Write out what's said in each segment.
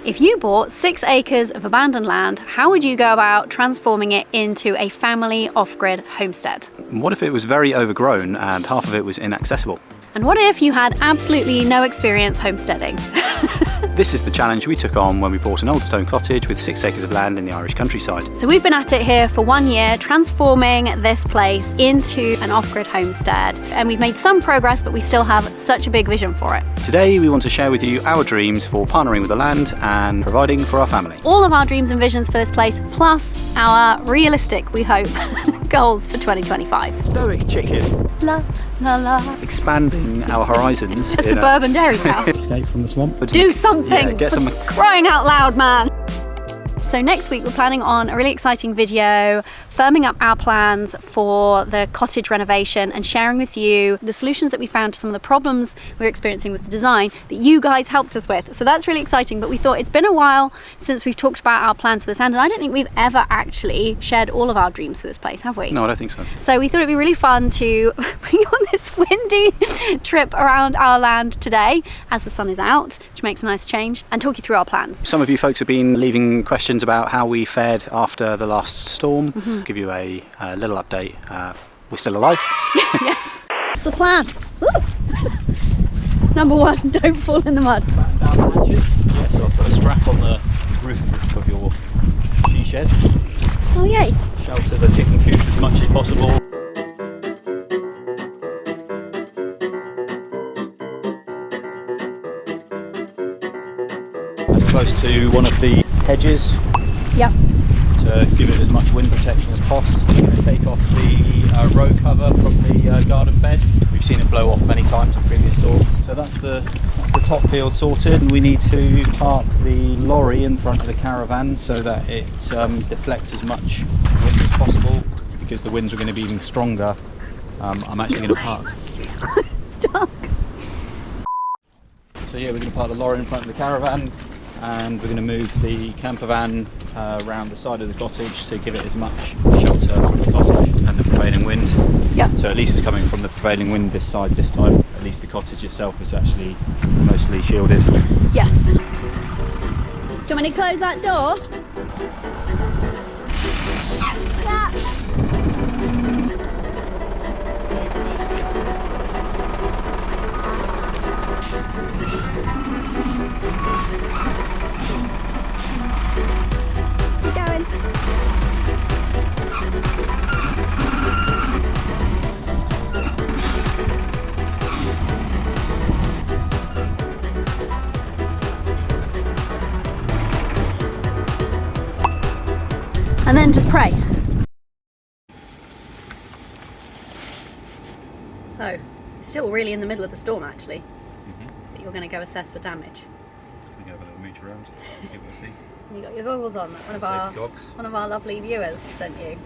If you bought 6 acres of abandoned land, how would you go about transforming it into a family off-grid homestead? What if it was very overgrown and half of it was inaccessible? And what if you had absolutely no experience homesteading? This is the challenge we took on when we bought an old stone cottage with 6 acres of land in the Irish countryside. So we've been at it here for 1 year, transforming this place into an off-grid homestead. And we've made some progress, but we still have such a big vision for it. Today we want to share with you our dreams for partnering with the land and providing for our family. All of our dreams and visions for this place, plus our realistic, we hope, goals for 2025. Stoic chicken. La, la, la. Expanding our horizons. A suburban dairy cow. Escape from the swamp. Do something! Yeah, get some... Crying out loud, man! So next week we're planning on a really exciting video, firming up our plans for the cottage renovation and sharing with you the solutions that we found to some of the problems we're experiencing with the design that you guys helped us with. So that's really exciting, but we thought it's been a while since we've talked about our plans for this land, and I don't think we've ever actually shared all of our dreams for this place, have we? No, I don't think so. So we thought it'd be really fun to bring you on this windy trip around our land today as the sun is out, which makes a nice change, and talk you through our plans. Some of you folks have been leaving questions about how we fared after the last storm. Give you a little update. We're still alive. Yes. What's the plan? Number 1, don't fall in the mud. Batten down the hatches. Yeah, so I've put a strap on the roof of your she shed. Oh yay. Shelter the chicken coop as much as possible. And close to one of the hedges. Yep. To give it as much wind protection as possible. We're going to take off the row cover from the garden bed. We've seen it blow off many times in previous storms. So that's the top field sorted. And we need to park the lorry in front of the caravan so that it deflects as much wind as possible. Because the winds are going to be even stronger, I'm actually going to park. Stuck. So yeah, we're going to park the lorry in front of the caravan, and we're going to move the camper van around the side of the cottage to give it as much shelter from the cottage and the prevailing wind. Yeah. So at least it's coming from the prevailing wind this side this time. At least the cottage itself is actually mostly shielded. Yes. Do you want me to close that door? Yeah. And then just pray. So, it's still really in the middle of the storm actually, but you're going to go assess for damage. We can have a little mooch around, people see. And you got your goggles on that one of our lovely viewers sent you.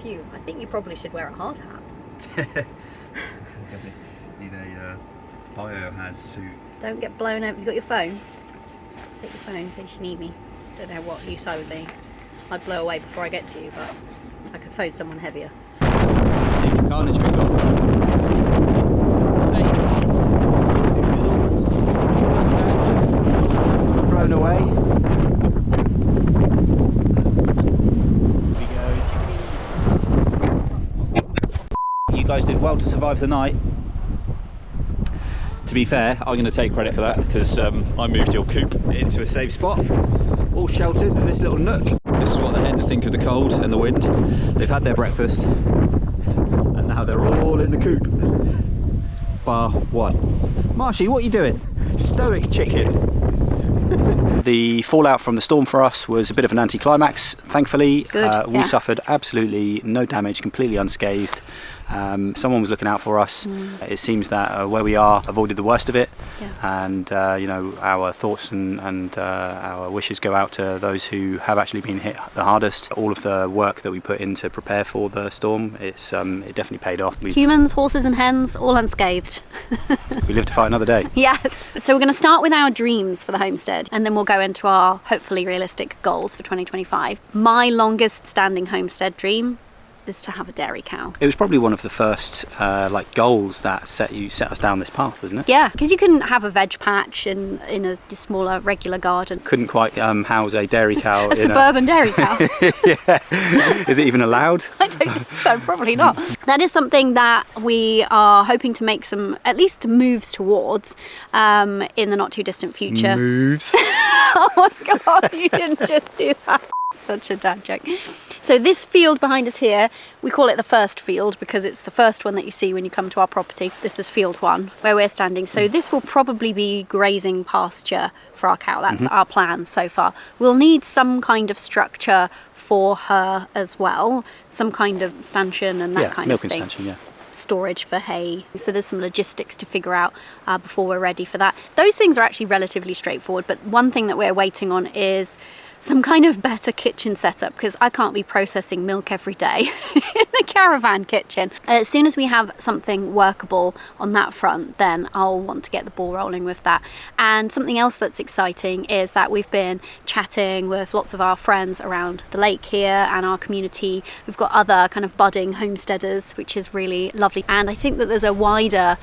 Phew, I think you probably should wear a hard hat. Need a biohazard suit. Don't get blown over. You got your phone? Take your phone in case you need me. Don't know what use I would be. I'd blow away before I get to you, but I could phone someone heavier. See the carnage we've got. Blown away. You guys did well to survive the night. To be fair, I'm going to take credit for that because I moved your coop into a safe spot, all sheltered in this little nook. This is what the hens think of the cold and the wind. They've had their breakfast and now they're all in the coop. Bar one. Marshy, what are you doing? Stoic chicken. The fallout from the storm for us was a bit of an anticlimax, thankfully. Good, we suffered absolutely no damage, completely unscathed. Someone was looking out for us. It seems that where we are avoided the worst of it, and you know, our thoughts and our wishes go out to those who have actually been hit the hardest. All of the work that we put in to prepare for the storm, it definitely paid off. Humans, horses and hens, all unscathed. We live to fight another day. Yes. So we're going to start with our dreams for the homestead, and then we'll go into our hopefully realistic goals for 2025. My longest standing homestead dream is to have a dairy cow. It was probably one of the first like goals that set us down this path, wasn't it? Yeah, because you can have a veg patch in a smaller regular garden. Couldn't quite house a dairy cow. A suburban dairy cow. Yeah. Is it even allowed? I don't think so, probably not. That is something that we are hoping to make some, at least moves towards in the not too distant future. Moves. Oh my God, you didn't just do that. Such a dad joke. So this field behind us here, we call it the first field because it's the first one that you see when you come to our property. This is field 1 where we're standing. So this will probably be grazing pasture for our cow. That's our plan so far. We'll need some kind of structure for her as well, some kind of stanchion and that kind of thing. Stanchion, yeah. Storage for hay. So there's some logistics to figure out before we're ready for that. Those things are actually relatively straightforward, but one thing that we're waiting on is some kind of better kitchen setup because I can't be processing milk every day in the caravan kitchen. As soon as we have something workable on that front, then I'll want to get the ball rolling with that. And something else that's exciting is that we've been chatting with lots of our friends around the lake here and our community. We've got other kind of budding homesteaders, which is really lovely. And I think that there's a wider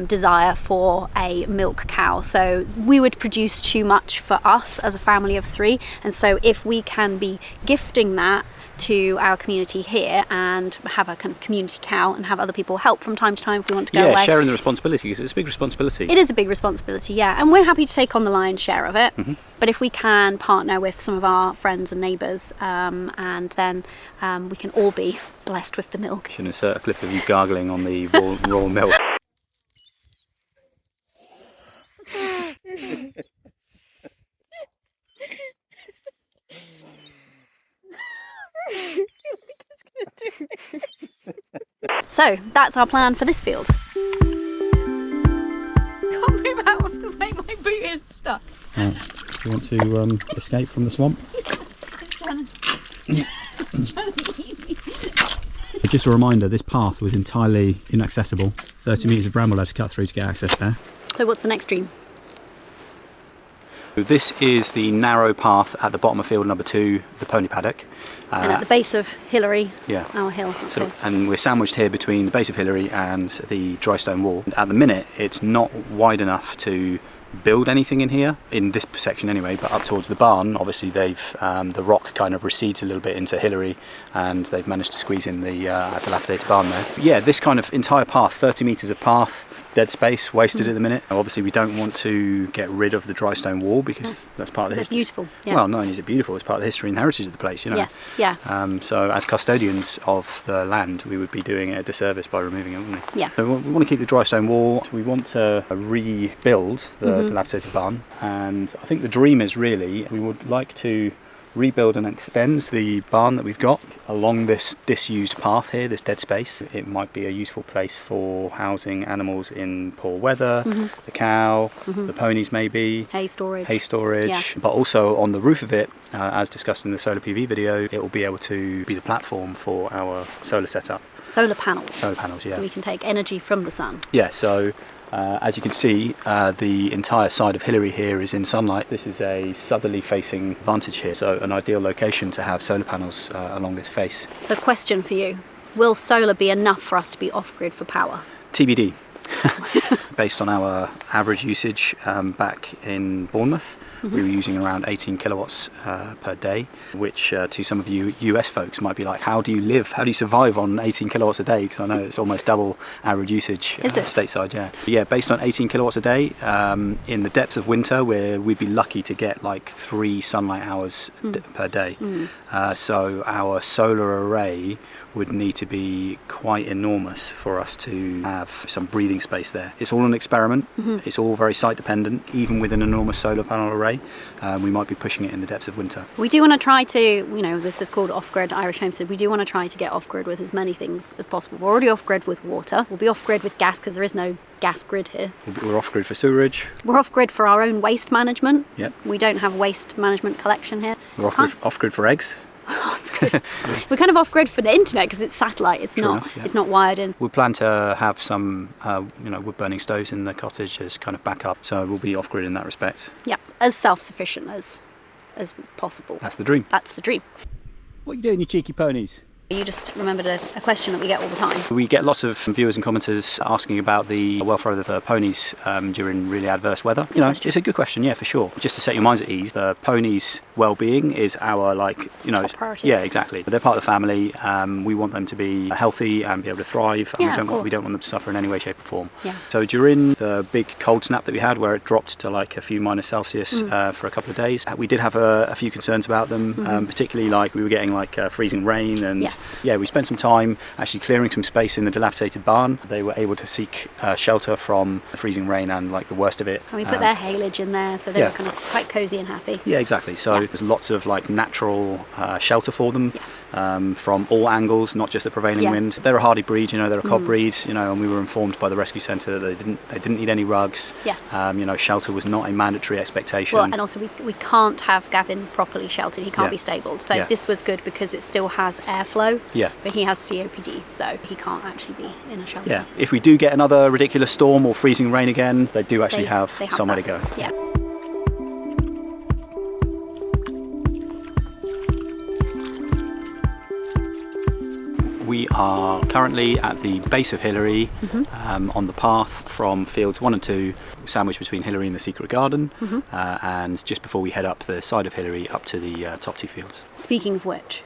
desire for a milk cow. So we would produce too much for us as a family of 3. And so if we can be gifting that to our community here and have a kind of community cow and have other people help from time to time if we want to go away. Yeah, sharing the responsibility because it's a big responsibility. It is a big responsibility, yeah, and we're happy to take on the lion's share of it. But if we can partner with some of our friends and neighbours and then we can all be blessed with the milk. You can insert a clip of you gargling on the raw milk. So that's our plan for this field. Can't move out of the way, my boot is stuck. Do you want to escape from the swamp? Just a reminder, this path was entirely inaccessible. 30 metres of bramble had to cut through to get access there. So what's the next dream? This is the narrow path at the bottom of field number 2, the pony paddock. And at the base of Hillary, yeah. our hill. So, and we're sandwiched here between the base of Hillary and the dry stone wall. At the minute, it's not wide enough to build anything in here, in this section anyway, but up towards the barn, obviously they've, the rock kind of recedes a little bit into Hillary and they've managed to squeeze in the dilapidated barn there. But yeah, this kind of entire path, 30 metres of path, dead space, wasted at the minute. Obviously we don't want to get rid of the dry stone wall because that's part of the history. It's beautiful. Yeah. Well, not only is it beautiful, it's part of the history and heritage of the place, you know. Yes, yeah. So as custodians of the land, we would be doing it a disservice by removing it, wouldn't we? Yeah. So we want to keep the dry stone wall. We want to rebuild the dilapidated barn, and I think the dream is really we would like to rebuild and extend the barn that we've got along this disused path here, this dead space. It might be a useful place for housing animals in poor weather, the cow, the ponies maybe. Hay storage. Yeah. But also on the roof of it, as discussed in the solar PV video, it will be able to be the platform for our solar setup. Solar panels. Solar panels, yeah. So we can take energy from the sun. Yeah, so as you can see, the entire side of Hillary here is in sunlight. This is a southerly facing vantage here, so an ideal location to have solar panels along this face. So question for you, will solar be enough for us to be off-grid for power? TBD. Based on our average usage back in Bournemouth, we were using around 18 kilowatts per day, which to some of you US folks might be like, how do you live? How do you survive on 18 kilowatts a day? Because I know it's almost double average usage stateside, yeah. But yeah, based on 18 kilowatts a day, in the depths of winter, where we'd be lucky to get like 3 sunlight hours per day. So our solar array would need to be quite enormous for us to have some breathing space there. It's all an experiment. It's all very site dependent. Even with an enormous solar panel array, we might be pushing it in the depths of winter. We do want to try to, you know, this is called off-grid Irish Homestead. We do want to try to get off-grid with as many things as possible. We're already off-grid with water. We'll be off-grid with gas because there is no gas grid here. We're off-grid for sewerage. We're off-grid for our own waste management. Yep. We don't have waste management collection here. We're off-grid for eggs. We're kind of off-grid for the internet because it's satellite. It's True not. enough, yeah. It's not wired in. We plan to have some, wood-burning stoves in the cottage as kind of backup. So we'll be off-grid in that respect. Yeah, as self-sufficient as possible. That's the dream. That's the dream. What are you doing, you cheeky ponies? You just remembered a question that we get all the time. We get lots of viewers and commenters asking about the welfare of the ponies during really adverse weather. You know, it's a good question, yeah, for sure. Just to set your minds at ease, the ponies' well-being is our, like, you know, top priority. Yeah, exactly. They're part of the family. We want them to be healthy and be able to thrive. And Yeah, we don't want them to suffer in any way, shape, or form. Yeah. So during the big cold snap that we had, where it dropped to like a few -Celsius for a couple of days, we did have a few concerns about them, particularly like we were getting like freezing rain, and yeah, we spent some time actually clearing some space in the dilapidated barn. They were able to seek shelter from the freezing rain and like the worst of it. And we put their haylage in there, so they were kind of quite cosy and happy. Yeah, exactly. So there's lots of like natural shelter for them from all angles, not just the prevailing wind. They're a hardy breed, you know, they're a cob breed, you know, and we were informed by the rescue centre that they didn't need any rugs. Yes. You know, shelter was not a mandatory expectation. Well, and also we can't have Gavin properly sheltered. He can't be stabled. So this was good because it still has airflow. Yeah. But he has COPD, so he can't actually be in a shelter. Yeah. If we do get another ridiculous storm or freezing rain again, they do actually have somewhere to go. Yeah. We are currently at the base of Hillary, on the path from fields 1 and 2, sandwiched between Hillary and the Secret Garden, and just before we head up the side of Hillary up to the top 2 fields. Speaking of which,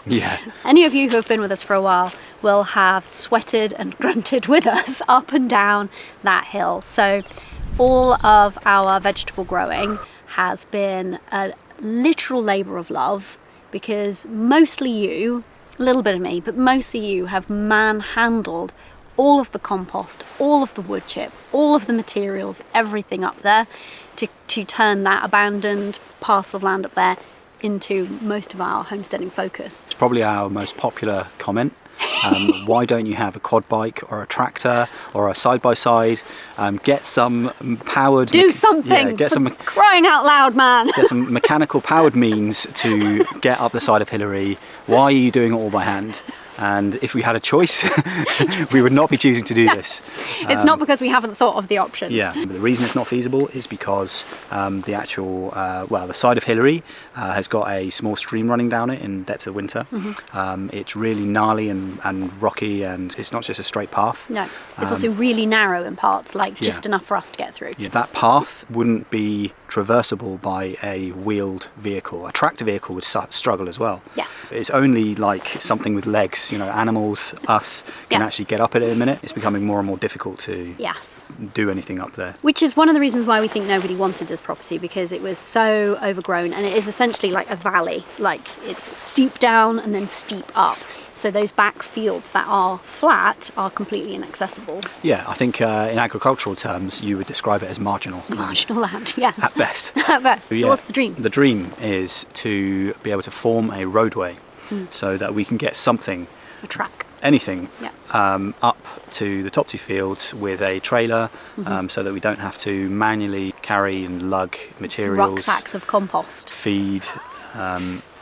yeah. Any of you who have been with us for a while will have sweated and grunted with us up and down that hill. So all of our vegetable growing has been a literal labour of love, because mostly you, a little bit of me, but mostly you have manhandled all of the compost, all of the wood chip, all of the materials, everything up there to turn that abandoned parcel of land up there into most of our homesteading focus. It's probably our most popular comment. Why don't you have a quad bike or a tractor or a side-by-side? Get some powered... Do something! Yeah, get some crying out loud, man! Get some mechanical powered means to get up the side of Hillary. Why are you doing it all by hand? And if we had a choice, we would not be choosing to do this. It's not because we haven't thought of the options. Yeah, but the reason it's not feasible is because the actual, the side of Hillary has got a small stream running down it in depths of winter. It's really gnarly and rocky, and it's not just a straight path. No, it's also really narrow in parts, like just enough for us to get through. Yeah. That path wouldn't be traversable by a wheeled vehicle. A tractor vehicle would struggle as well. Yes. It's only like something with legs, you know, animals, us, can actually get up it in a minute. It's becoming more and more difficult to do anything up there. Which is one of the reasons why we think nobody wanted this property, because it was so overgrown, and it is essentially like a valley. Like, it's steep down and then steep up. So those back fields that are flat are completely inaccessible. Yeah, I think in agricultural terms you would describe it as marginal. Marginal land, yes. At best. At best. So what's the dream? The dream is to be able to form a roadway so that we can get something, a track, anything, up to the top 2 fields with a trailer, so that we don't have to manually carry and lug materials. Rucksacks of compost. Feed.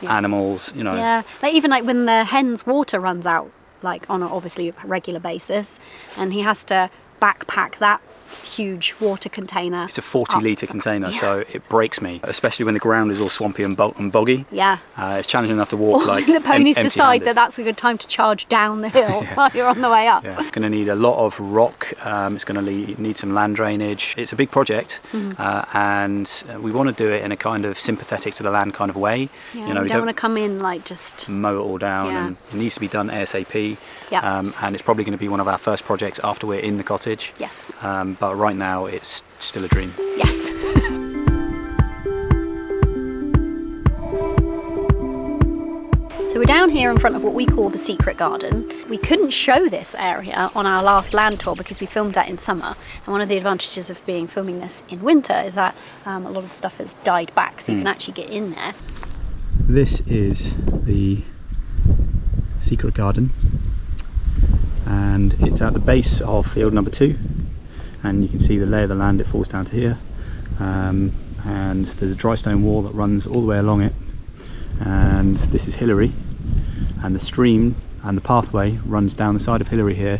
Animals, you know. Yeah, like even like when the hen's water runs out, like on a obviously regular basis, and he has to backpack that huge water container. It's a 40-litre container, so it breaks me, especially when the ground is all swampy and boggy. Yeah. It's challenging enough to walk like the ponies decide empty-handed. that's a good time to charge down the hill while you're on the way up. Yeah. It's going to need a lot of rock, it's going to need some land drainage. It's a big project, and we want to do it in a kind of sympathetic to the land kind of way. Yeah, you know, we don't want to come in like just mow it all down, and it needs to be done ASAP. Yeah. And it's probably going to be one of our first projects after we're in the cottage. Yes. But right now it's still a dream. Yes. So we're down here in front of what we call the Secret Garden. We couldn't show this area on our last land tour because we filmed that in summer. And one of the advantages of filming this in winter is that a lot of the stuff has died back, so you can actually get in there. This is the Secret Garden, and it's at the base of field number 2. And you can see the lay of the land, it falls down to here, and there's a dry stone wall that runs all the way along it, and this is Hillary, and the stream and the pathway runs down the side of Hillary here,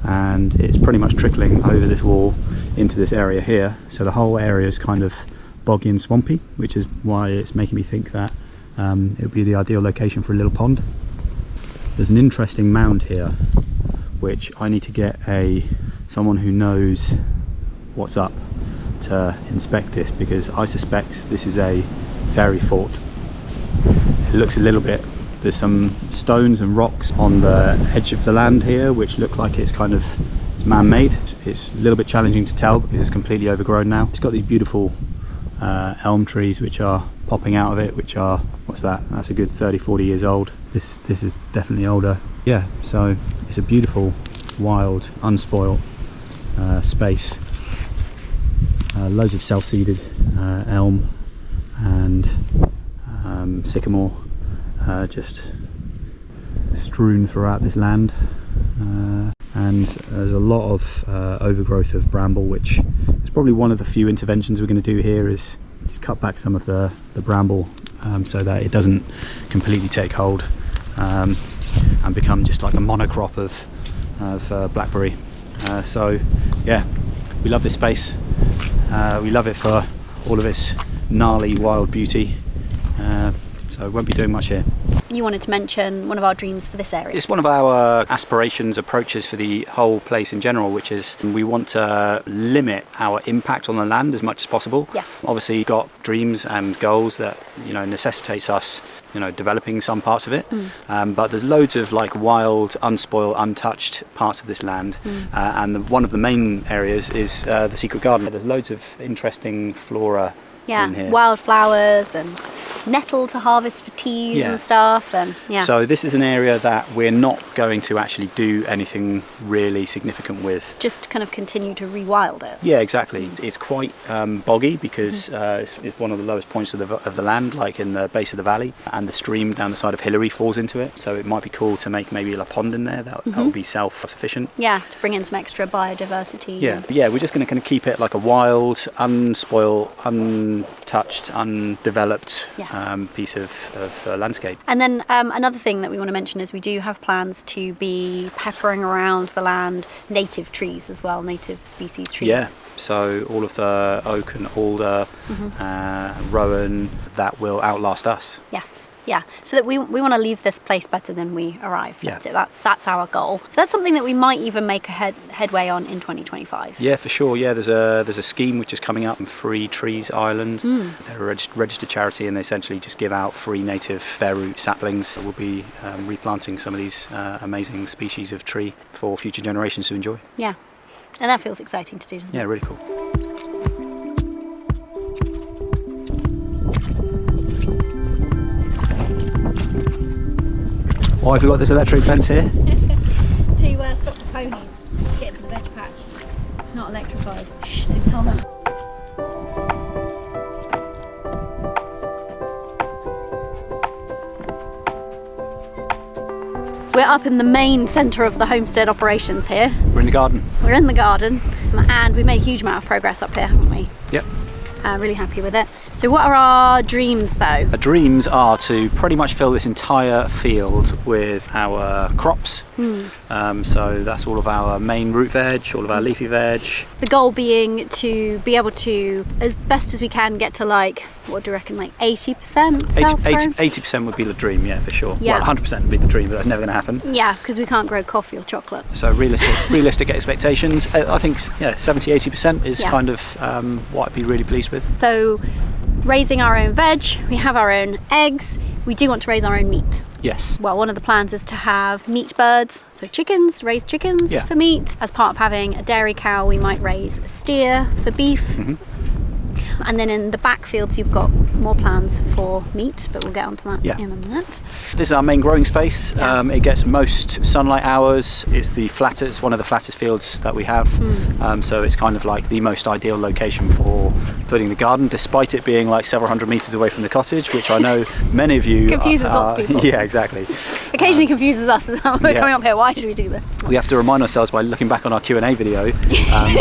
and it's pretty much trickling over this wall into this area here, so the whole area is kind of boggy and swampy, which is why it's making me think that it would be the ideal location for a little pond. There's an interesting mound here, which I need to get someone who knows what's up to inspect this, because I suspect this is a fairy fort. It looks a little bit, there's some stones and rocks on the edge of the land here which look like it's kind of man-made. It's a little bit challenging to tell because it's completely overgrown now. It's got these beautiful elm trees which are popping out of it, which are, what's that, that's a good 30-40 years old. This is definitely older. Yeah, so it's a beautiful, wild, unspoilt space. Loads of self-seeded elm and sycamore just strewn throughout this land, and there's a lot of overgrowth of bramble, which is probably one of the few interventions we're going to do here, is just cut back some of the bramble so that it doesn't completely take hold and become just like a monocrop of blackberry. So yeah, we love this space. We love it for all of its gnarly wild beauty, so won't be doing much here. You wanted to mention one of our dreams for this area. It's one of our aspirations, approaches for the whole place in general, which is we want to limit our impact on the land as much as possible. Yes. Obviously you've got dreams and goals that, you know, necessitates us, you know, developing some parts of it, but there's loads of like wild, unspoiled, untouched parts of this land, and one of the main areas is the secret garden. There's loads of interesting flora in here. Wildflowers and nettle to harvest for teas and stuff, and so this is an area that we're not going to actually do anything really significant with. Just kind of continue to rewild it. Yeah, exactly. It's quite boggy because it's one of the lowest points of the land, like in the base of the valley, and the stream down the side of Hillary falls into it, so it might be cool to make maybe a pond in there that will be self-sufficient. Yeah, to bring in some extra biodiversity. Yeah, but yeah, we're just going to kind of keep it like a wild, unspoiled, untouched, undeveloped piece of landscape. And then another thing that we want to mention is we do have plans to be peppering around the land native trees as well, native species trees. Yeah, so all of the oak and alder, rowan, that will outlast us. Yes. Yeah, so that we want to leave this place better than we arrived at it. That's our goal. So that's something that we might even make a headway on in 2025. Yeah, for sure. Yeah, there's a scheme which is coming up in Free Trees Ireland. They're a registered charity, and they essentially just give out free native bare root saplings. We'll be replanting some of these amazing species of tree for future generations to enjoy. Yeah, and that feels exciting to do, doesn't it? Yeah, really cool. Why have we got this electric fence here? To stop the ponies getting to the veg patch. It's not electrified. Shh, don't tell them. We're up in the main centre of the homestead operations here. We're in the garden. We're in the garden, and we made a huge amount of progress up here, haven't we? Yep. Really happy with it. So what are our dreams though? Our dreams are to pretty much fill this entire field with our crops. So that's all of our main root veg, all of our leafy veg. The goal being to be able to, as best as we can, get to like, what do you reckon, like 80% self-grown? 80% would be the dream, yeah, for sure. Yeah. Well, 100% would be the dream, but that's never going to happen. Yeah, because we can't grow coffee or chocolate. So realistic expectations. I think 70-80% is kind of what I'd be really pleased with. So raising our own veg, we have our own eggs, we do want to raise our own meat. Yes. Well, one of the plans is to have meat birds, so chickens, raise chickens for meat. As part of having a dairy cow, we might raise a steer for beef. And then in the backfields, you've got more plans for meat, but we'll get onto that in a minute. This is our main growing space. It gets most sunlight hours. It's one of the flattest fields that we have. So it's kind of like the most ideal location for putting the garden, despite it being like several hundred meters away from the cottage, which I know many of you confuses lots of people. Yeah, exactly. Occasionally confuses us as well. We're coming up here, why should we do this? We have to remind ourselves by looking back on our Q&A video.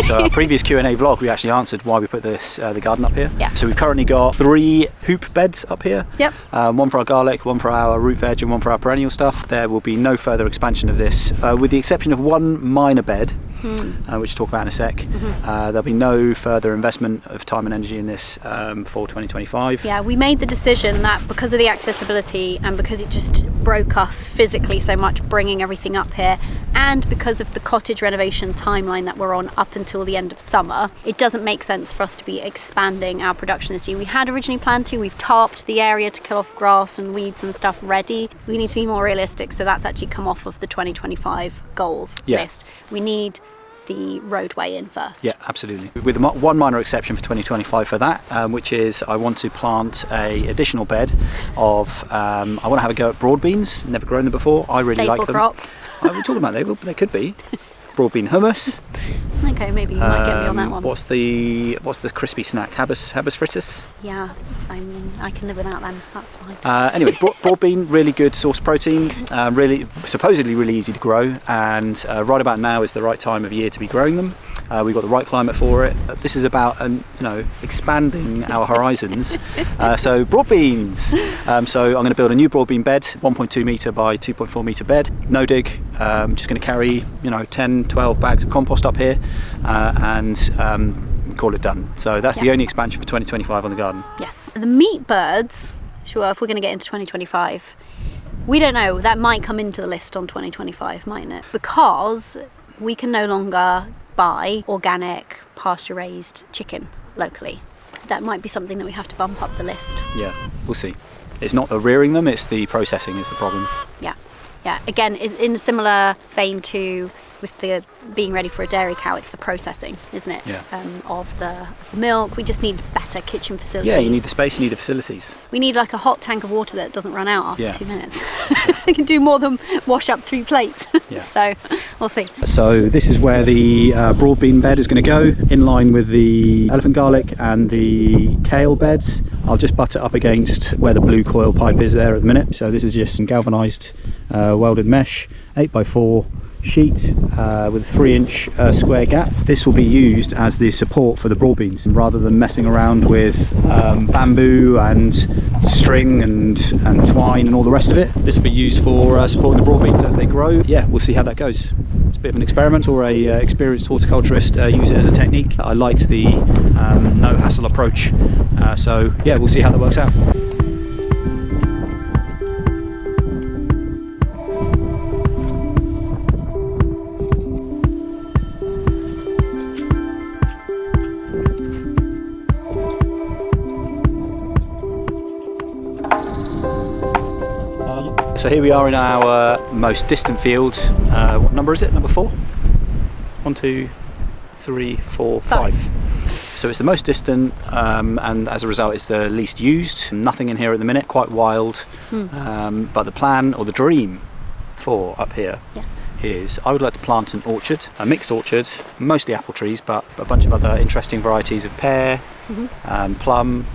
So our previous Q&A vlog, we actually answered why we put the garden up here. So we've currently got 3 hoop beds up here. One for our garlic, one for our root veg, and one for our perennial stuff. There will be no further expansion of this, with the exception of one minor bed, which we'll talk about in a sec. There'll be no further investment of time and energy in this for 2025. Yeah, we made the decision that because of the accessibility and because it just broke us physically so much bringing everything up here, and because of the cottage renovation timeline that we're on up until the end of summer, it doesn't make sense for us to be expanding our production this year. We had originally planned to, we've tarped the area to kill off grass and weeds and stuff ready. We need to be more realistic, so that's actually come off of the 2025 goals list. We need the roadway in first. Yeah, absolutely. With one minor exception for 2025 for that, which is I want to plant a additional bed of, I want to have a go at broad beans. Never grown them before. I really like them. Crop. We're talking about they could be. Broad bean hummus. Okay, maybe you might get me on that one. What's the crispy snack? Habas fritters? Yeah, I can live without them. That's fine. Anyway, broad bean, really good source of protein. Really, supposedly really easy to grow, and right about now is the right time of year to be growing them. We've got the right climate for it. This is about expanding our horizons. So broad beans. So I'm going to build a new broad bean bed, 1.2 metre by 2.4 metre bed. No dig. Just going to carry 10, 12 bags of compost up here and call it done. So that's the only expansion for 2025 on the garden. Yes. The meat birds, sure, if we're going to get into 2025, we don't know. That might come into the list on 2025, mightn't it? Because we can no longer buy organic pasture-raised chicken locally. That might be something that we have to bump up the list. Yeah, we'll see. It's not the rearing them, it's the processing is the problem. Yeah. Again, in a similar vein to with the being ready for a dairy cow, it's the processing, isn't it? Yeah. Of the milk. We just need better kitchen facilities. Yeah, you need the space, you need the facilities. We need like a hot tank of water that doesn't run out after 2 minutes. Okay. They can do more than wash up 3 plates. Yeah. So we'll see. So this is where the broad bean bed is going to go, in line with the elephant garlic and the kale beds. I'll just butt it up against where the blue coil pipe is there at the minute. So this is just galvanised welded mesh, 8x4 sheet with a 3-inch square gap. This will be used as the support for the broad beans rather than messing around with bamboo and string and twine and all the rest of it. This will be used for supporting the broad beans as they grow. Yeah, we'll see how that goes. It's a bit of an experiment, or a experienced horticulturist use it as a technique. I liked the no hassle approach, so yeah, we'll see how that works out. So here we are in our most distant field. What number is it? Number 4? 1, 2, 3, 4, 5. So it's the most distant, and as a result it's the least used. Nothing in here at the minute, quite wild. But the plan, or the dream for up here, is I would like to plant an orchard, a mixed orchard, mostly apple trees, but a bunch of other interesting varieties of pear, plum,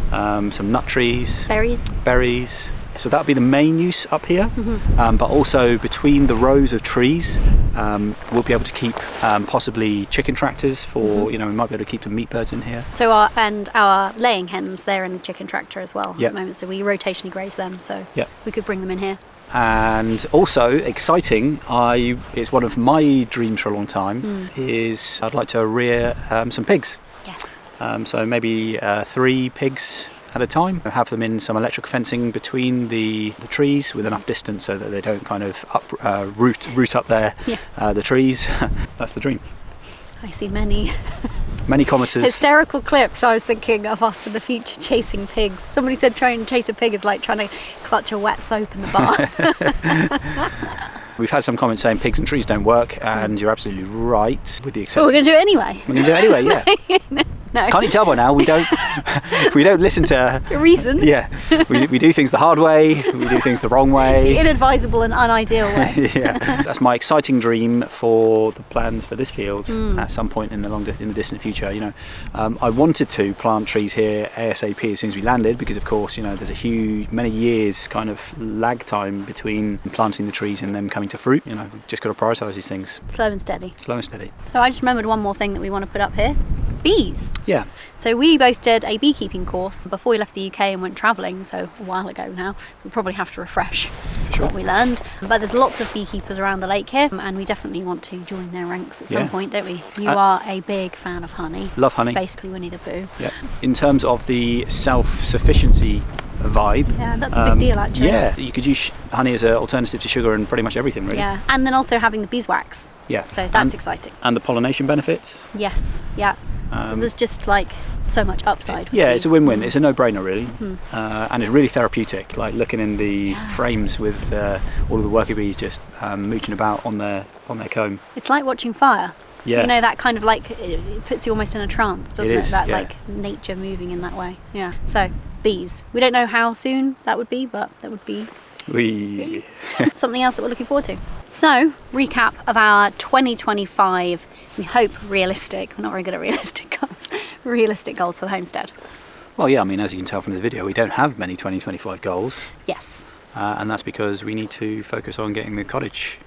some nut trees, berries. So that would be the main use up here, but also between the rows of trees we'll be able to keep possibly chicken tractors for, we might be able to keep some meat birds in here. So our laying hens, they're in a chicken tractor as well at the moment, so we rotationally graze them, so we could bring them in here. And also exciting, it's one of my dreams for a long time, is I'd like to rear some pigs. Yes. So maybe 3 pigs at a time. Have them in some electric fencing between the trees with enough distance so that they don't kind of root up the trees. That's the dream. I see many commenters. Hysterical clips. I was thinking of us in the future chasing pigs. Somebody said trying to chase a pig is like trying to clutch a wet soap in the bath. We've had some comments saying pigs and trees don't work, and you're absolutely right, with the exception. But we're going to do it anyway. We're going to do it anyway, yeah. No. Can't you tell by now we don't listen to reason? Yeah, we do things the hard way. We do things the wrong way. The inadvisable and unideal way. Yeah, that's my exciting dream for the plans for this field at some point in the distant future. I wanted to plant trees here ASAP as soon as we landed, because of course there's a many years kind of lag time between planting the trees and them coming to fruit. We've just got to prioritise these things. Slow and steady. Slow and steady. So I just remembered one more thing that we want to put up here. Bees. Yeah. So we both did a beekeeping course before we left the UK and went travelling, so a while ago now. We probably have to refresh what we learned. But there's lots of beekeepers around the lake here, and we definitely want to join their ranks at some point, don't we? You are a big fan of honey. Love honey. It's basically Winnie the Pooh. Yeah. In terms of the self-sufficiency vibe. Yeah, that's a big deal actually. Yeah, you could use honey as an alternative to sugar in pretty much everything, really. Yeah, and then also having the beeswax. Yeah. So that's exciting. And the pollination benefits. Yes, yeah. There's just like so much upside. With Yeah, these. it's a win-win. It's a no-brainer, really, and it's really therapeutic. Like looking in the frames with all of the worker bees just mooching about on their comb. It's like watching fire. Yeah. You know, that kind of like, it puts you almost in a trance, doesn't it? is, That yeah. like nature moving in that way. Yeah. So bees. We don't know how soon that would be, but that would be something else that we're looking forward to. So, recap of our 2025, we hope realistic, we're not very good at realistic goals for the homestead. Well, yeah, I mean, as you can tell from this video, we don't have many 2025 goals, Yes. and that's because we need to focus on getting the cottage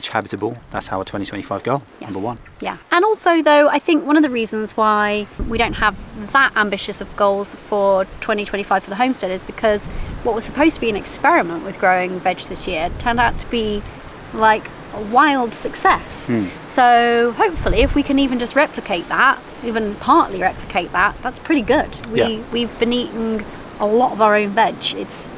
habitable. That's our 2025 goal, Yes. number one. Yeah. And also, though, I think one of the reasons why we don't have that ambitious of goals for 2025 for the homestead is because what was supposed to be an experiment with growing veg this year turned out to be like a wild success. So hopefully, if we can even just replicate that, even partly replicate that, that's pretty good. We've been eating a lot of our own veg. It's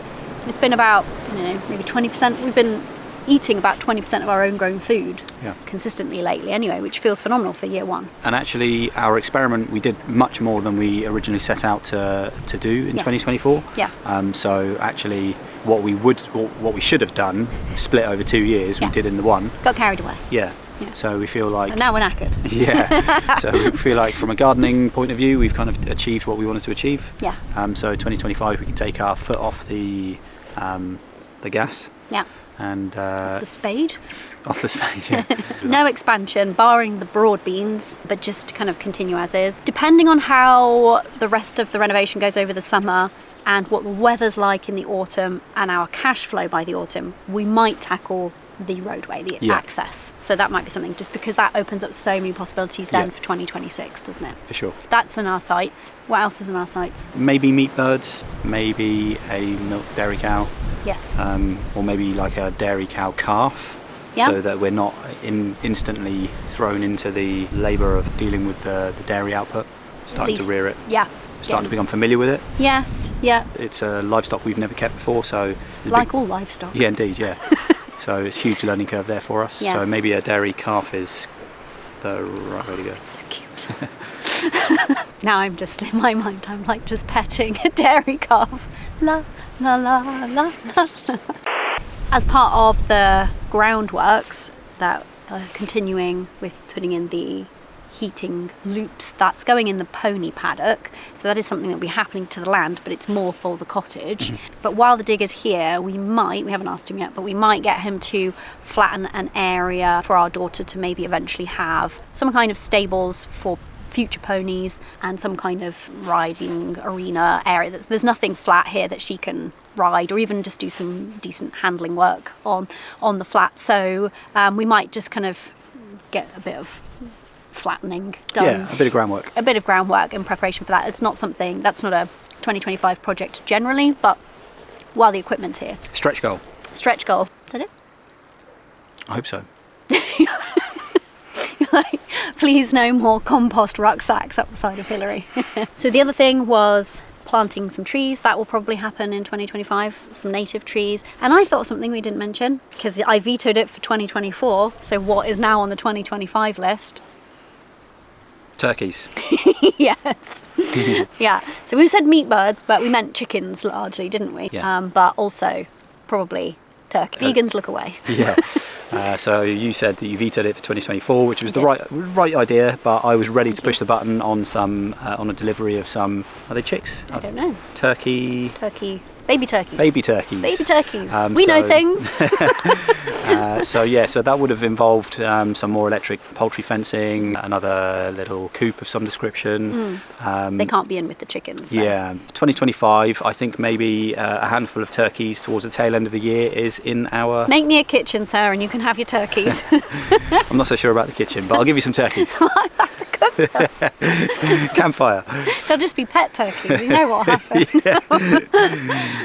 been about, maybe 20%. We've been eating about 20% of our own grown food consistently lately anyway, which feels phenomenal for year one. And actually, our experiment, we did much more than we originally set out to do in 2024. Yeah. So actually, what we should have done, split over 2 years, we did in the one. Got carried away. Yeah. So we feel like... And now we're knackered. Yeah. So we feel like from a gardening point of view, we've kind of achieved what we wanted to achieve. Yeah. So 2025, we can take our foot off the gas. Yeah. And The spade. off the spade, yeah. No expansion, barring the broad beans, but just kind of continue as is. Depending on how the rest of the renovation goes over the summer and what the weather's like in the autumn and our cash flow by the autumn, we might tackle the roadway, the access. So that might be something, just because that opens up so many possibilities then for 2026, doesn't it? For sure. So that's in our sights. What else is in our sights? Maybe meat birds, maybe a milk dairy cow. Yes. Or maybe like a dairy cow calf, so that we're not instantly thrown into the labour of dealing with the dairy output, starting to rear it, starting to become familiar with it. Yes, yeah. It's a livestock we've never kept before, so... Like all livestock. Yeah, indeed, yeah. So it's a huge learning curve there for us. Yeah. So maybe a dairy calf is the right way to go. So cute. Now I'm just, in my mind, I'm like just petting a dairy calf. La, la, la, la, la. As part of the groundworks that are continuing with putting in the heating loops, that's going in the pony paddock, so that is something that will be happening to the land, but it's more for the cottage. But while the digger's here, we haven't asked him yet, but we might get him to flatten an area for our daughter to maybe eventually have some kind of stables for future ponies and some kind of riding arena area. There's nothing flat here that she can ride, or even just do some decent handling work on the flat. So we might just kind of get a bit of flattening done. Yeah, a bit of groundwork. A bit of groundwork in preparation for that. It's not something, that's not a 2025 project generally, but while the equipment's here. Stretch goal. Stretch goal. Is that it? I hope so. Like, please no more compost rucksacks up the side of Hillary. So the other thing was planting some trees. That will probably happen in 2025, some native trees. And I thought of something we didn't mention, because I vetoed it for 2024. So what is now on the 2025 list? Turkeys. Yes. Yeah. So we said meat birds, but we meant chickens largely, didn't we? Yeah. But also probably turkey. Vegans look away. Yeah. So you said that you vetoed it for 2024, which was the right idea, but I was ready to push the button on on a delivery of some. Are they chicks? I don't know. Turkey. Baby turkeys. Baby turkeys. Baby turkeys. We know things. So that would have involved some more electric poultry fencing, another little coop of some description. They can't be in with the chickens. So. Yeah, 2025, I think maybe a handful of turkeys towards the tail end of the year is in our... Make me a kitchen, sir, and you can have your turkeys. I'm not so sure about the kitchen, but I'll give you some turkeys. I'm about to cook them. Campfire. They'll just be pet turkeys. You know what happened.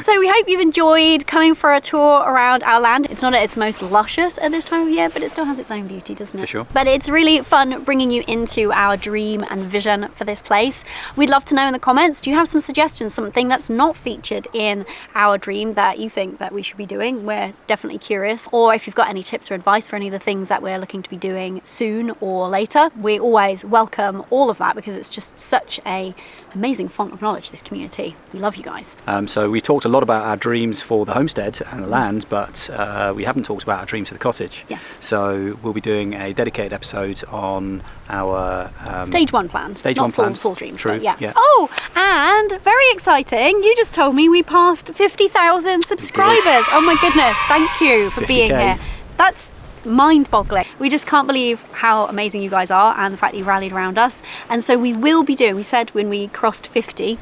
So we hope you've enjoyed coming for a tour around our land. It's not at its most luscious at this time of year, but it still has its own beauty, doesn't it? For sure. But it's really fun bringing you into our dream and vision for this place. We'd love to know in the comments, do you have some suggestions, something that's not featured in our dream that you think that we should be doing? We're definitely curious. Or if you've got any tips or advice for any of the things that we're looking to be doing soon or later, we always welcome all of that because it's just such a amazing font of knowledge, this community. We love you guys. So we talked a lot about our dreams for the homestead and the land, but we haven't talked about our dreams for the cottage. Yes. So we'll be doing a dedicated episode on our Stage 1 plans. Stage not 1 plans. Full dreams. True. But yeah. Yeah. Oh, and very exciting. You just told me we passed 50,000 subscribers. Oh my goodness. Thank you for being 50K. here. That's mind-boggling. We just can't believe how amazing you guys are and the fact that you rallied around us. And so we will be doing, we said when we crossed 50,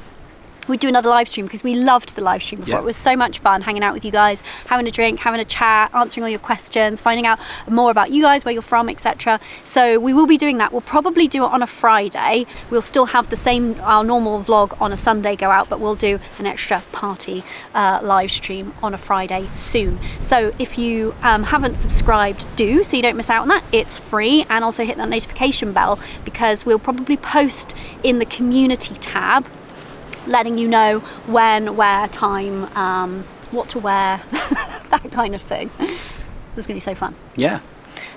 we'd do another live stream because we loved the live stream before. Yeah. It was so much fun hanging out with you guys, having a drink, having a chat, answering all your questions, finding out more about you guys, where you're from, etc. So we will be doing that. We'll probably do it on a Friday. We'll still have the same, our normal vlog on a Sunday go out, but we'll do an extra party live stream on a Friday soon. So if you haven't subscribed, do, so you don't miss out on that. It's free, and also hit that notification bell because we'll probably post in the community tab letting you know when, where, time, what to wear, that kind of thing. This is going to be so fun. Yeah.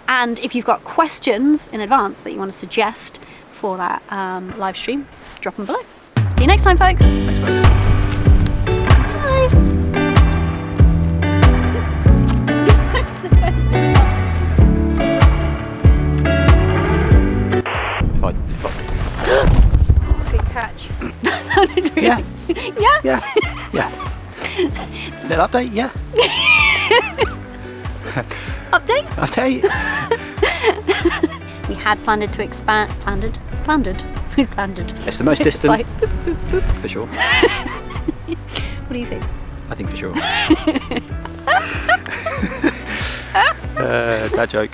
And if you've got questions in advance that you want to suggest for that live stream, drop them below. See you next time, folks. Thanks, folks. Good catch. That sounded really... Yeah. Yeah? Yeah. Yeah. Little update, yeah. Update? Update. We had planned to expand... We planned. It's the most distant. It's like, boop, boop, boop. For sure. What do you think? I think for sure. Bad joke.